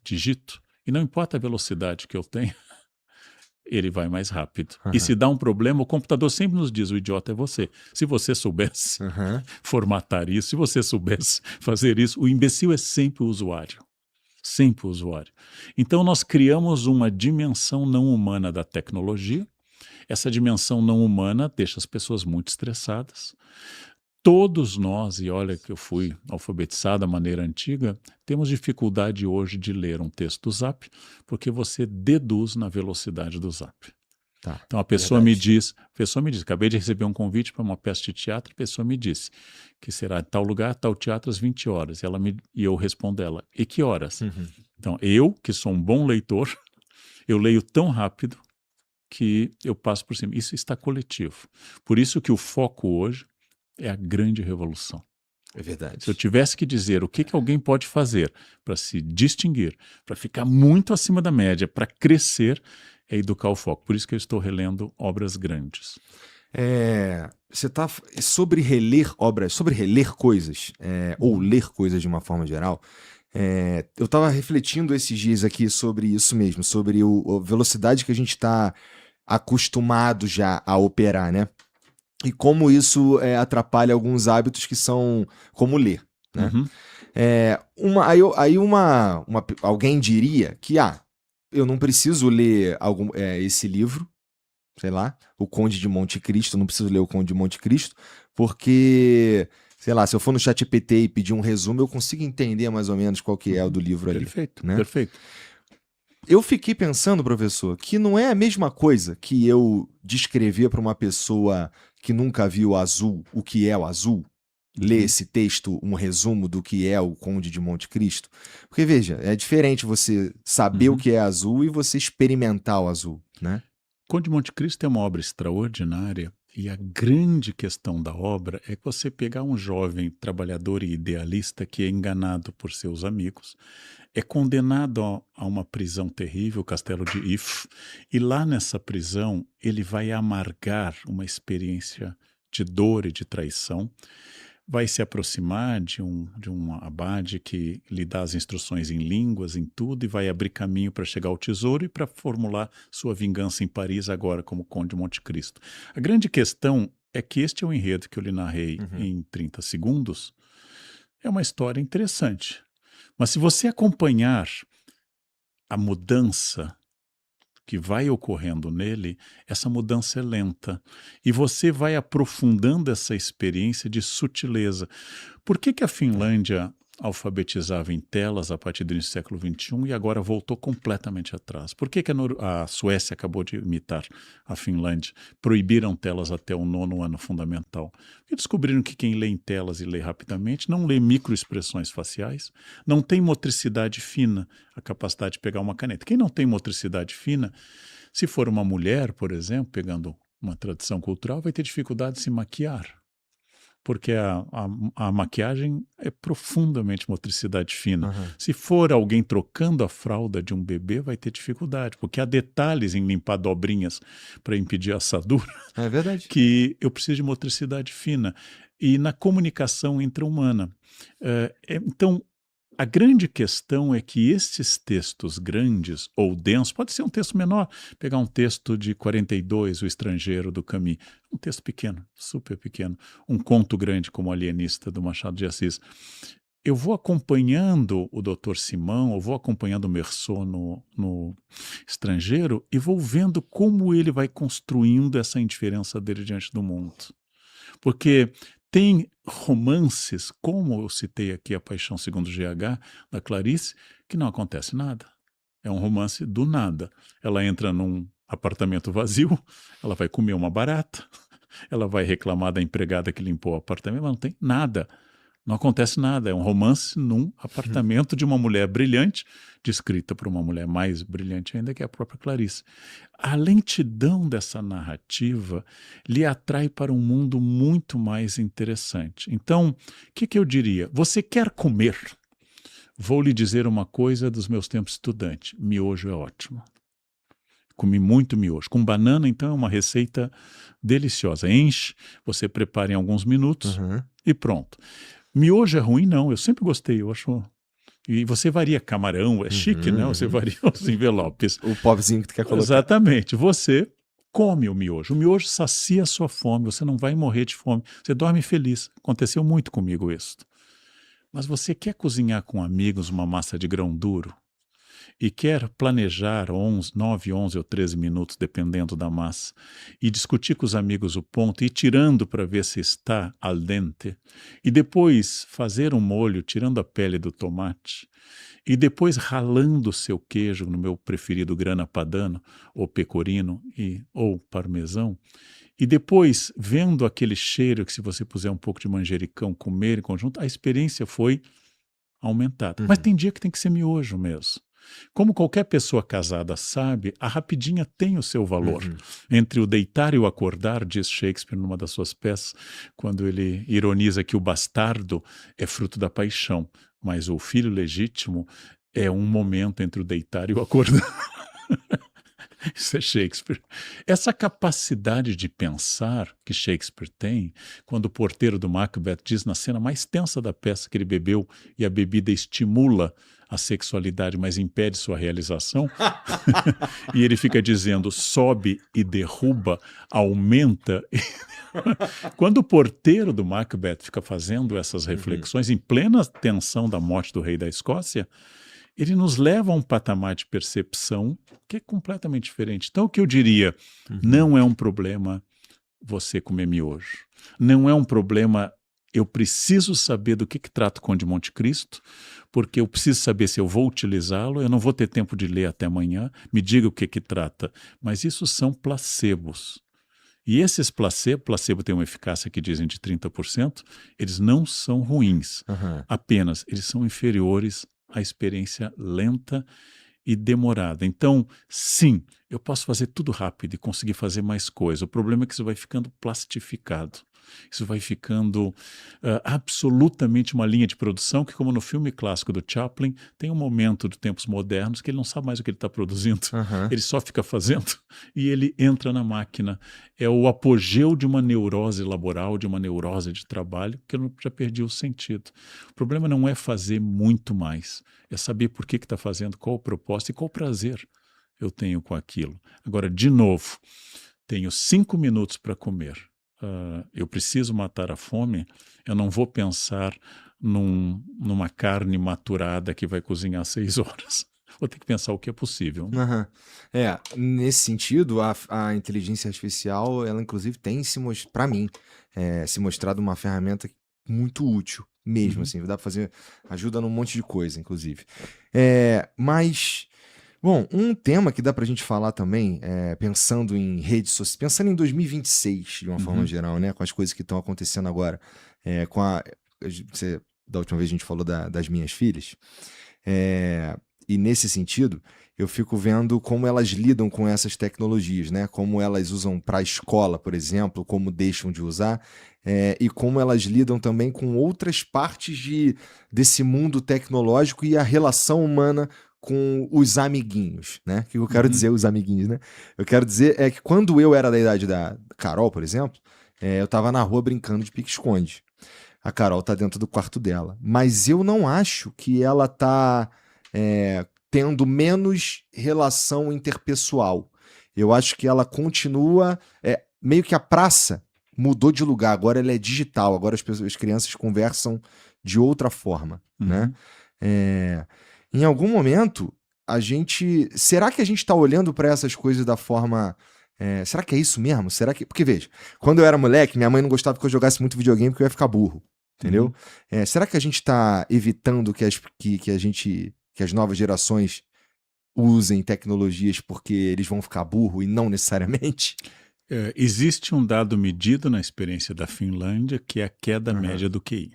digito, e não importa a velocidade que eu tenho, ele vai mais rápido. E Aham. se dá um problema, o computador sempre nos diz, o idiota é você. Se você soubesse Aham. formatar isso, se você soubesse fazer isso, o imbecil é sempre o usuário. Sempre o usuário. Então nós criamos uma dimensão não humana da tecnologia. Essa dimensão não humana deixa as pessoas muito estressadas. Todos nós, e olha que eu fui alfabetizado da maneira antiga, temos dificuldade hoje de ler um texto do Zap, porque você deduz na velocidade do Zap. Tá. Então a pessoa me Verdade. diz, acabei de receber um convite para uma peça de teatro, a pessoa me disse que será em tal lugar, tal teatro às 20 horas. E eu respondo a ela, e que horas? Uhum. Então eu, que sou um bom leitor, eu leio tão rápido que eu passo por cima. Isso está coletivo. Por isso que o foco hoje é a grande revolução. É verdade. Se eu tivesse que dizer o que alguém pode fazer para se distinguir, para ficar muito acima da média, para crescer, é educar o foco. Por isso que eu estou relendo obras grandes. Você está sobre reler obras, sobre reler coisas, ou ler coisas de uma forma geral. Eu estava refletindo esses dias aqui sobre isso mesmo, sobre a velocidade que a gente está acostumado já a operar, né? E como isso atrapalha alguns hábitos que são como ler, né? Uhum. Alguém diria que eu não preciso ler esse livro, sei lá, O Conde de Monte Cristo, eu não preciso ler O Conde de Monte Cristo, porque, sei lá, se eu for no ChatGPT e pedir um resumo, eu consigo entender mais ou menos qual que é o do livro ali. Perfeito, Né? perfeito. Eu fiquei pensando, professor, que não é a mesma coisa que eu descrever para uma pessoa que nunca viu azul o que é o azul, ler esse texto, um resumo do que é o Conde de Monte Cristo. Porque, veja, é diferente você saber o que é azul e você experimentar o azul, né? Conde de Monte Cristo é uma obra extraordinária e a grande questão da obra é que você pegar um jovem trabalhador e idealista que é enganado por seus amigos, é condenado a uma prisão terrível, o Castelo de If, e lá nessa prisão ele vai amargar uma experiência de dor e de traição, vai se aproximar de um abade que lhe dá as instruções em línguas, em tudo, e vai abrir caminho para chegar ao tesouro e para formular sua vingança em Paris agora como Conde de Monte Cristo. A grande questão é que este é o enredo que eu lhe narrei em 30 segundos, é uma história interessante. Mas se você acompanhar a mudança que vai ocorrendo nele, essa mudança é lenta. E você vai aprofundando essa experiência de sutileza. Por que a Finlândia alfabetizava em telas a partir do início do século XXI e agora voltou completamente atrás? Por que a Suécia acabou de imitar a Finlândia? Proibiram telas até o 9º ano fundamental. Porque descobriram que quem lê em telas e lê rapidamente não lê microexpressões faciais, não tem motricidade fina, a capacidade de pegar uma caneta. Quem não tem motricidade fina, se for uma mulher, por exemplo, pegando uma tradição cultural, vai ter dificuldade de se maquiar. Porque a maquiagem é profundamente motricidade fina. Se for alguém trocando a fralda de um bebê, vai ter dificuldade, porque há detalhes em limpar dobrinhas para impedir a assadura. É verdade. Que eu preciso de motricidade fina. E na comunicação intra-humana. Então, a grande questão é que estes textos grandes ou densos, pode ser um texto menor, pegar um texto de 42, O Estrangeiro, do Camus, um texto pequeno, super pequeno, um conto grande como O Alienista, do Machado de Assis. Eu vou acompanhando o Dr. Simão, eu vou acompanhando o Meursault no Estrangeiro e vou vendo como ele vai construindo essa indiferença dele diante do mundo. Porque tem romances, como eu citei aqui A Paixão Segundo GH, da Clarice, que não acontece nada. É um romance do nada. Ela entra num apartamento vazio, ela vai comer uma barata, ela vai reclamar da empregada que limpou o apartamento, mas não tem nada. Não acontece nada. É um romance num apartamento de uma mulher brilhante, descrita por uma mulher mais brilhante ainda, que é a própria Clarice. A lentidão dessa narrativa lhe atrai para um mundo muito mais interessante. Então, o que eu diria? Você quer comer? Vou lhe dizer uma coisa dos meus tempos estudante. Miojo é ótimo. Comi muito miojo. Com banana, então, é uma receita deliciosa. Enche, você prepara em alguns minutos e pronto. Miojo é ruim? Não, eu sempre gostei, eu acho E você varia camarão, é chique, né? Você varia os envelopes. O pobrezinho que tu quer colocar. Exatamente. Você come o miojo. O miojo sacia a sua fome, você não vai morrer de fome. Você dorme feliz. Aconteceu muito comigo isso. Mas você quer cozinhar com amigos uma massa de grão duro? E quer planejar 9, 11 ou 13 minutos, dependendo da massa, e discutir com os amigos o ponto, e ir tirando para ver se está al dente, e depois fazer um molho tirando a pele do tomate, e depois ralando o seu queijo, no meu preferido grana padano, ou pecorino, ou parmesão, e depois vendo aquele cheiro que se você puser um pouco de manjericão, comer em conjunto, a experiência foi aumentada. Mas tem dia que tem que ser miojo mesmo. Como qualquer pessoa casada sabe, a rapidinha tem o seu valor. Entre o deitar e o acordar, diz Shakespeare numa das suas peças, quando ele ironiza que o bastardo é fruto da paixão, mas o filho legítimo é um momento entre o deitar e o acordar. Isso é Shakespeare. Essa capacidade de pensar que Shakespeare tem, quando o porteiro do Macbeth diz na cena mais tensa da peça que ele bebeu e a bebida estimula a sexualidade, mas impede sua realização, e ele fica dizendo sobe e derruba, aumenta. Quando o porteiro do Macbeth fica fazendo essas reflexões em plena tensão da morte do rei da Escócia, ele nos leva a um patamar de percepção que é completamente diferente. Então, o que eu diria, não é um problema você comer miojo. Não é um problema, eu preciso saber do que trata o Conde de Monte Cristo, porque eu preciso saber se eu vou utilizá-lo, eu não vou ter tempo de ler até amanhã, me diga o que trata. Mas isso são placebos. E esses placebo tem uma eficácia que dizem de 30%, eles não são ruins, apenas eles são inferiores à experiência lenta e demorada. Então, sim, eu posso fazer tudo rápido e conseguir fazer mais coisa. O problema é que isso vai ficando plastificado. Isso vai ficando absolutamente uma linha de produção que, como no filme clássico do Chaplin, tem um momento de tempos modernos que ele não sabe mais o que ele está produzindo. Ele só fica fazendo e ele entra na máquina. É o apogeu de uma neurose laboral, de uma neurose de trabalho, que eu já perdi o sentido. O problema não é fazer muito mais, é saber por que está fazendo, qual o propósito e qual o prazer eu tenho com aquilo. Agora, de novo, tenho 5 minutos para comer. Eu preciso matar a fome, eu não vou pensar numa carne maturada que vai cozinhar 6 horas. Vou ter que pensar o que é possível. Nesse sentido, a inteligência artificial, ela inclusive tem para mim, se mostrado uma ferramenta muito útil mesmo, assim, dá para fazer, ajuda num monte de coisa, inclusive. Mas... Bom, um tema que dá pra gente falar também, pensando em redes sociais, pensando em 2026, de uma forma geral, né? Com as coisas que estão acontecendo agora. Da última vez a gente falou das minhas filhas. E nesse sentido, eu fico vendo como elas lidam com essas tecnologias, né? Como elas usam para a escola, por exemplo, como deixam de usar, e como elas lidam também com outras partes desse mundo tecnológico e a relação humana com os amiguinhos, né? O que eu quero dizer, os amiguinhos, né? Eu quero dizer é que quando eu era da idade da Carol, por exemplo, eu tava na rua brincando de pique-esconde. A Carol tá dentro do quarto dela. Mas eu não acho que ela tá tendo menos relação interpessoal. Eu acho que ela continua... meio que a praça mudou de lugar. Agora ela é digital. Agora as crianças conversam de outra forma, né? Em algum momento, será que a gente está olhando para essas coisas da forma... será que é isso mesmo? Porque, veja, quando eu era moleque, minha mãe não gostava que eu jogasse muito videogame porque eu ia ficar burro, entendeu? Será que a gente está evitando que as novas gerações usem tecnologias porque eles vão ficar burro e não necessariamente? Existe um dado medido na experiência da Finlândia, que é a queda média do QI.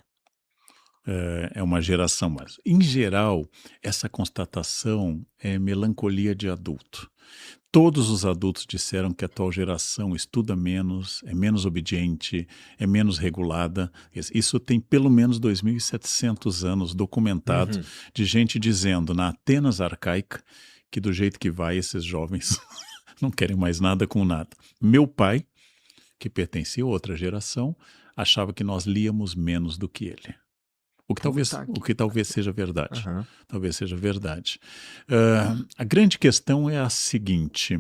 É uma geração mais. Em geral, essa constatação é melancolia de adulto. Todos os adultos disseram que a atual geração estuda menos, é menos obediente, é menos regulada. Isso tem pelo menos 2.700 anos documentado de gente dizendo na Atenas arcaica que do jeito que vai esses jovens não querem mais nada com nada. Meu pai, que pertencia a outra geração, achava que nós líamos menos do que ele. O que Vamos talvez, botar o aqui. que talvez seja verdade. Aham. Talvez seja verdade. A grande questão é a seguinte: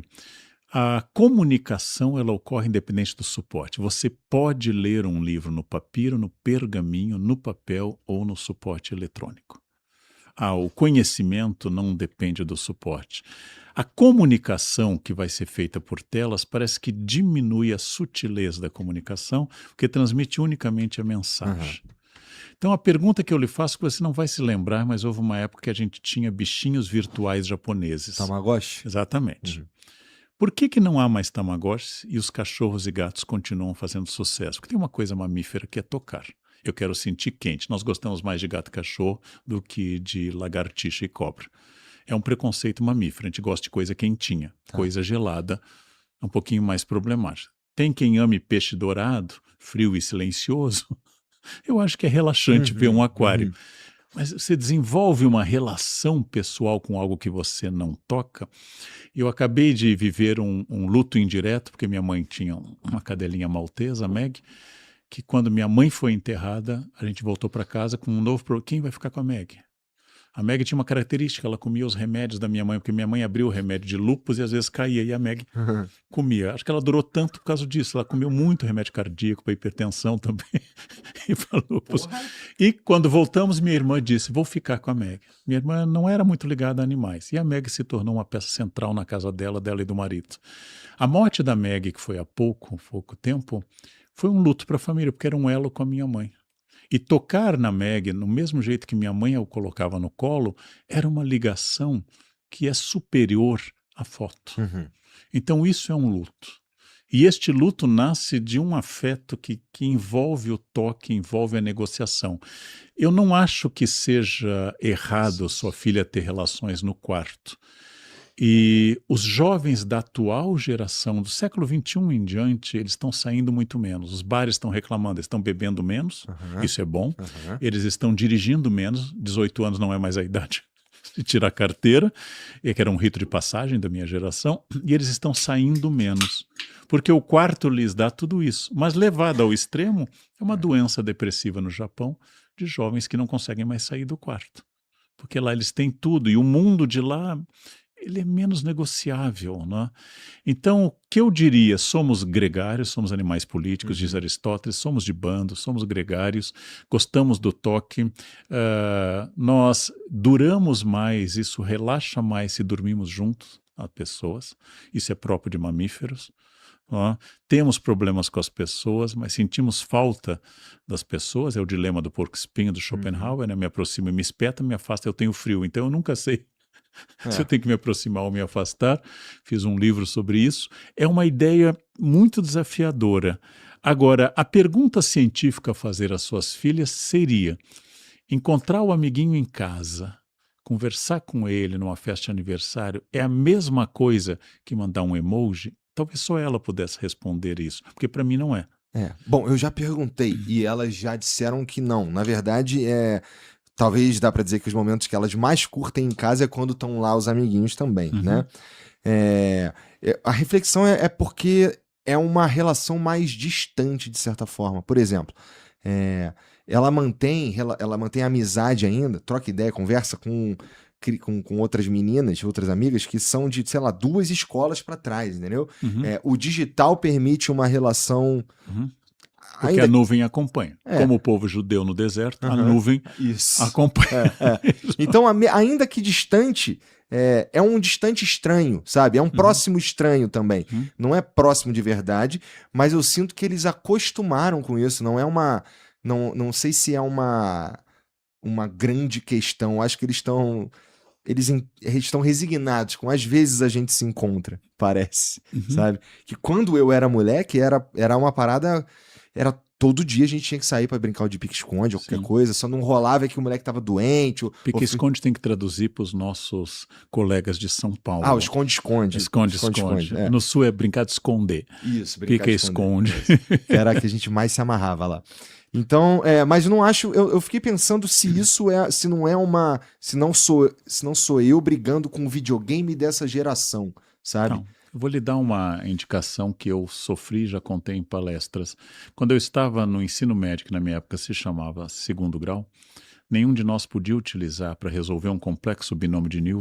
a comunicação ela ocorre independente do suporte. Você pode ler um livro no papiro, no pergaminho, no papel ou no suporte eletrônico. O conhecimento não depende do suporte. A comunicação que vai ser feita por telas parece que diminui a sutileza da comunicação, porque transmite unicamente a mensagem. Então a pergunta que eu lhe faço, que você não vai se lembrar, mas houve uma época que a gente tinha bichinhos virtuais japoneses. Tamagotchi? Exatamente. Por que não há mais tamagotchis e os cachorros e gatos continuam fazendo sucesso? Porque tem uma coisa mamífera que é tocar. Eu quero sentir quente. Nós gostamos mais de gato e cachorro do que de lagartixa e cobra. É um preconceito mamífero. A gente gosta de coisa quentinha. Coisa gelada, um pouquinho mais problemática. Tem quem ame peixe dourado, frio e silencioso. Eu acho que é relaxante ver um aquário. Mas você desenvolve uma relação pessoal com algo que você não toca. Eu acabei de viver um luto indireto, porque minha mãe tinha uma cadelinha maltesa, a Meg, que quando minha mãe foi enterrada, a gente voltou para casa com um novo problema. Quem vai ficar com a Meg? A Meg tinha uma característica, ela comia os remédios da minha mãe, porque minha mãe abriu o remédio de lúpus e às vezes caía, e a Meg comia. Acho que ela durou tanto por causa disso. Ela comeu muito remédio cardíaco para hipertensão também e para lúpus. E quando voltamos, minha irmã disse, vou ficar com a Meg. Minha irmã não era muito ligada a animais. E a Meg se tornou uma peça central na casa dela e do marido. A morte da Meg, que foi há pouco tempo, foi um luto para a família, porque era um elo com a minha mãe. E tocar na Meg, no mesmo jeito que minha mãe a colocava no colo, era uma ligação que é superior à foto. Então isso é um luto. E este luto nasce de um afeto que envolve o toque, envolve a negociação. Eu não acho que seja errado sua filha ter relações no quarto. E os jovens da atual geração, do século XXI em diante, eles estão saindo muito menos. Os bares estão reclamando, eles estão bebendo menos, isso é bom. Eles estão dirigindo menos, 18 anos não é mais a idade de tirar carteira, que era um rito de passagem da minha geração, e eles estão saindo menos, porque o quarto lhes dá tudo isso. Mas levado ao extremo, é uma doença depressiva no Japão, de jovens que não conseguem mais sair do quarto. Porque lá eles têm tudo, e o mundo de lá ele é menos negociável, né? Então, o que eu diria? Somos gregários, somos animais políticos, diz Aristóteles, somos de bando, somos gregários, gostamos do toque, nós duramos mais, isso relaxa mais se dormimos juntos, as pessoas, isso é próprio de mamíferos. Temos problemas com as pessoas, mas sentimos falta das pessoas, é o dilema do porco-espinho do Schopenhauer, né? Me aproximo e me espeta, me afasta, eu tenho frio, então eu nunca sei se eu tenho que me aproximar ou me afastar. Fiz um livro sobre isso. É uma ideia muito desafiadora. Agora, a pergunta científica a fazer às suas filhas seria: encontrar o amiguinho em casa, conversar com ele numa festa de aniversário, é a mesma coisa que mandar um emoji? Talvez só ela pudesse responder isso, porque para mim não é. Bom, eu já perguntei e elas já disseram que não. Na verdade, talvez dá pra dizer que os momentos que elas mais curtem em casa é quando estão lá os amiguinhos também, né? A reflexão é porque é uma relação mais distante, de certa forma. Por exemplo, ela mantém a amizade ainda, troca ideia, conversa com outras meninas, outras amigas que são de, sei lá, 2 escolas para trás, entendeu? O digital permite uma relação... Porque a nuvem acompanha. Como o povo judeu no deserto, a nuvem acompanha. Então, ainda que distante, é um distante estranho, sabe? É um próximo estranho também. Não é próximo de verdade, mas eu sinto que eles acostumaram com isso. Não é uma... Não sei se é uma grande questão. Acho que eles estão resignados com às vezes a gente se encontra, parece, sabe? Que quando eu era moleque, era uma parada... Era todo dia a gente tinha que sair pra brincar de pique-esconde ou qualquer coisa, só não rolava que o moleque tava doente. Pique-esconde tem que traduzir pros nossos colegas de São Paulo. O esconde-esconde. Esconde-esconde. No sul é brincar de esconder. Isso, brincar de Pique-esconde. Que era a que a gente mais se amarrava lá. Então, mas eu não acho, eu fiquei pensando se isso se não sou eu brigando com o videogame dessa geração, sabe? Não. Eu vou lhe dar uma indicação que eu sofri, já contei em palestras. Quando eu estava no ensino médio, que na minha época se chamava segundo grau, nenhum de nós podia utilizar para resolver um complexo binômio de Newton